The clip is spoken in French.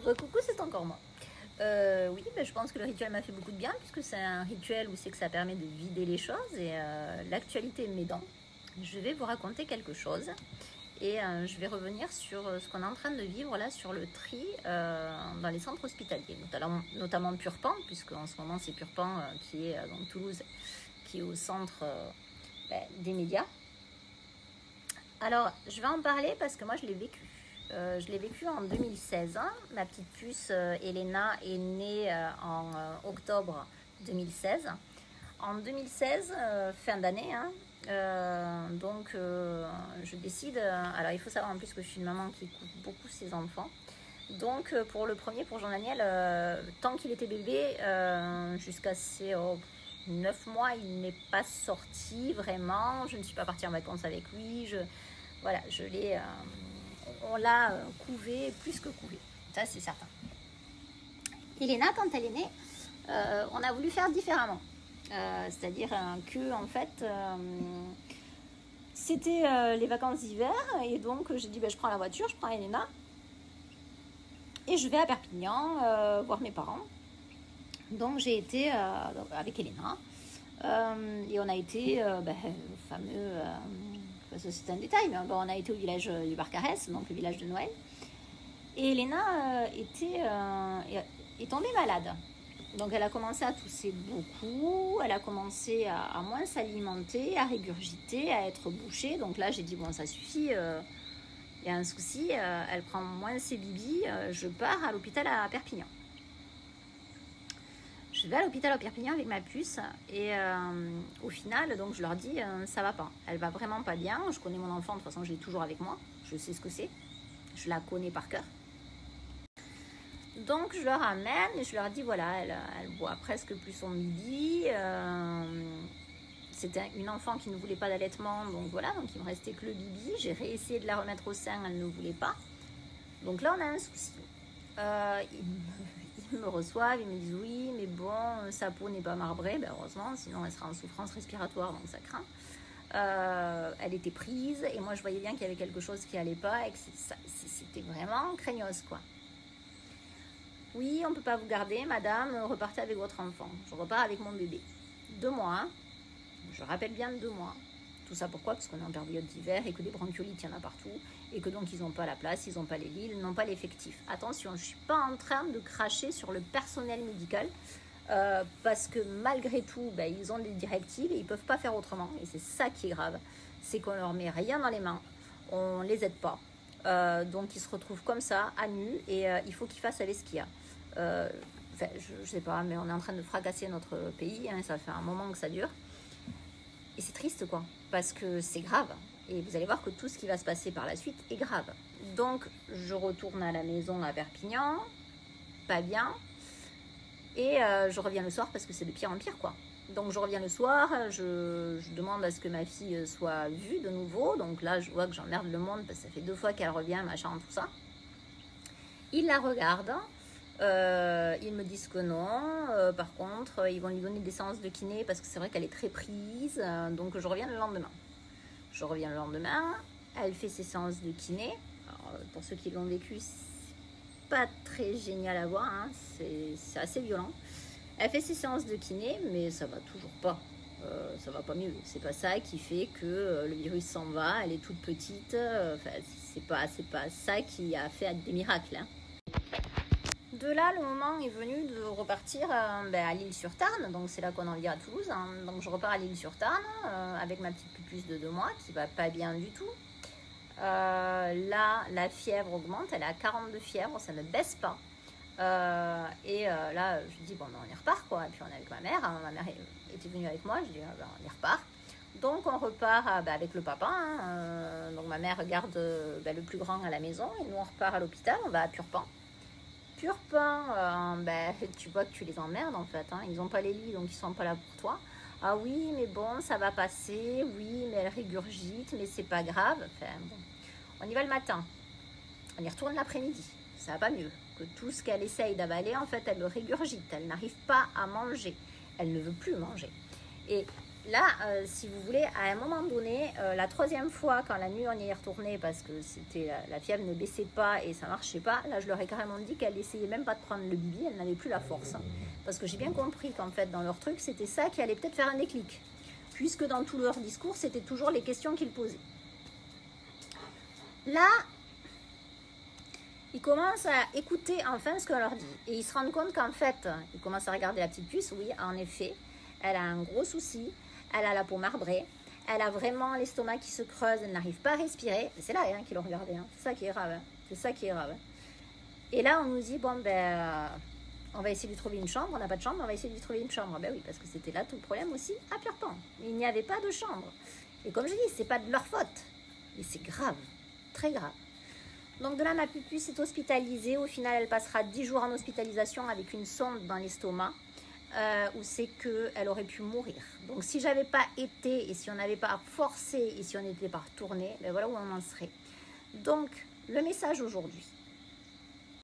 Coucou, c'est encore moi. Oui, je pense que le rituel m'a fait beaucoup de bien puisque c'est un rituel où c'est que ça permet de vider les choses et l'actualité m'aidant, je vais vous raconter quelque chose et je vais revenir sur ce qu'on est en train de vivre là sur le tri dans les centres hospitaliers, notamment Purpan, puisque en ce moment c'est Purpan qui est dans Toulouse, qui est au centre des médias. Alors, je vais en parler parce que moi je l'ai vécu. Je l'ai vécu en 2016. Hein. Ma petite puce Elena est née en octobre 2016. En 2016, fin d'année, hein, je décide. Alors, il faut savoir en plus que je suis une maman qui écoute beaucoup ses enfants. Donc, pour le premier, pour Jean-Daniel, tant qu'il était bébé, jusqu'à ses 9 mois, il n'est pas sorti vraiment. Je ne suis pas partie en vacances avec lui. Voilà, je l'ai. On l'a couvé, plus que couvé, ça c'est certain. Elena, quand elle est née, on a voulu faire différemment. C'est-à-dire que en fait, c'était les vacances d'hiver et donc j'ai dit je prends la voiture, je prends Elena et je vais à Perpignan voir mes parents. Donc j'ai été avec Elena et on a été au fameux... c'est un détail, mais on a été au village du Barcarès, donc le village de Noël. Et Elena est tombée malade. Donc elle a commencé à tousser beaucoup, elle a commencé à moins s'alimenter, à régurgiter, à être bouchée. Donc là j'ai dit ça suffit, il y a un souci, elle prend moins ses bibis, je pars à l'hôpital à Perpignan. Je vais à l'hôpital à Perpignan avec ma puce et au final, donc je leur dis ça va pas. Elle va vraiment pas bien. Je connais mon enfant, de toute façon, je l'ai toujours avec moi. Je sais ce que c'est. Je la connais par cœur. Donc je leur amène et je leur dis voilà, elle boit presque plus son midi. C'était une enfant qui ne voulait pas d'allaitement, donc voilà, donc il me restait que le bibi. J'ai réessayé de la remettre au sein, elle ne voulait pas. Donc là, on a un souci. Ils me reçoivent, ils me disent oui, mais bon, sa peau n'est pas marbrée, heureusement, sinon elle sera en souffrance respiratoire, donc ça craint. Elle était prise, et moi je voyais bien qu'il y avait quelque chose qui allait pas, et que c'était vraiment craignos, quoi. Oui, on peut pas vous garder, madame, repartez avec votre enfant. Je repars avec mon bébé. 2 mois, hein. Je rappelle bien 2 mois. Tout ça pourquoi? Parce qu'on est en période d'hiver et que des bronchiolites, il y en a partout. Et que donc, ils n'ont pas la place, ils n'ont pas les lits, ils n'ont pas l'effectif. Attention, je ne suis pas en train de cracher sur le personnel médical. Parce que malgré tout, ils ont des directives et ils ne peuvent pas faire autrement. Et c'est ça qui est grave. C'est qu'on leur met rien dans les mains. On ne les aide pas. Donc, ils se retrouvent comme ça, à nu. Et il faut qu'ils fassent avec ce qu'il y a. Je ne sais pas, mais on est en train de fracasser notre pays. Hein, ça fait un moment que ça dure. Et c'est triste, quoi, parce que c'est grave. Et vous allez voir que tout ce qui va se passer par la suite est grave. Donc, je retourne à la maison à Perpignan, pas bien. Et je reviens le soir parce que c'est de pire en pire, quoi. Donc, je reviens le soir, je demande à ce que ma fille soit vue de nouveau. Donc là, je vois que j'emmerde le monde parce que ça fait 2 fois qu'elle revient, machin, tout ça. Il la regarde. Ils me disent que non. Par contre, ils vont lui donner des séances de kiné parce que c'est vrai qu'elle est très prise. Donc, je reviens le lendemain. Elle fait ses séances de kiné. Alors, pour ceux qui l'ont vécu, c'est pas très génial à voir. Hein. C'est assez violent. Elle fait ses séances de kiné, mais ça va toujours pas. Ça va pas mieux. C'est pas ça qui fait que le virus s'en va. Elle est toute petite. C'est pas ça qui a fait des miracles. Hein. De là, le moment est venu de repartir à l'Isle-sur-Tarn. Donc, c'est là qu'on en vient à Toulouse. Hein. Donc, je repars à l'Isle-sur-Tarn avec ma petite pupuce de 2 mois qui va pas bien du tout. Là, la fièvre augmente. Elle est à 42 fièvre. Ça ne baisse pas. Là, je dis, on y repart, quoi. Et puis, on est avec ma mère. Hein. Ma mère était venue avec moi. Je dis, on y repart. Donc, on repart avec le papa. Hein. Donc, ma mère garde le plus grand à la maison. Et nous, on repart à l'hôpital. On va à Purpan. Tu vois que tu les emmerdes en fait, hein. Ils n'ont pas les lits donc ils sont pas là pour toi. Ah oui mais bon ça va passer, oui mais elle régurgite mais c'est pas grave. On y va le matin, on y retourne l'après-midi, ça va pas mieux. Que tout ce qu'elle essaye d'avaler en fait elle le régurgite, elle n'arrive pas à manger, elle ne veut plus manger. Et là, si vous voulez, à un moment donné, la troisième fois, quand la nuit on y est retourné parce que c'était la fièvre ne baissait pas et ça marchait pas, là je leur ai carrément dit qu'elle essayait même pas de prendre le bibi, elle n'avait plus la force. Hein. Parce que j'ai bien compris qu'en fait, dans leur truc, c'était ça qui allait peut-être faire un déclic. Puisque dans tout leur discours, c'était toujours les questions qu'ils posaient. Là, ils commencent à écouter enfin ce qu'on leur dit. Et ils se rendent compte qu'en fait, ils commencent à regarder la petite puce. Oui, en effet, elle a un gros souci. Elle a la peau marbrée. Elle a vraiment l'estomac qui se creuse. Elle n'arrive pas à respirer. C'est là hein, qu'ils l'ont regardé. Hein. C'est ça qui est grave. Hein. C'est ça qui est grave. Hein. Et là, on nous dit, bon, on va essayer de lui trouver une chambre. On n'a pas de chambre, on va essayer de lui trouver une chambre. Ben oui, parce que c'était là tout le problème aussi à Pierrepont. Il n'y avait pas de chambre. Et comme je dis, c'est pas de leur faute. Et c'est grave. Très grave. Donc de là, ma pupuce est hospitalisée. Au final, elle passera 10 jours en hospitalisation avec une sonde dans l'estomac où c'est qu'elle aurait pu mourir. Donc si j'avais pas été et si on n'avait pas forcé et si on n'était pas retourné, ben voilà où on en serait. Donc le message aujourd'hui,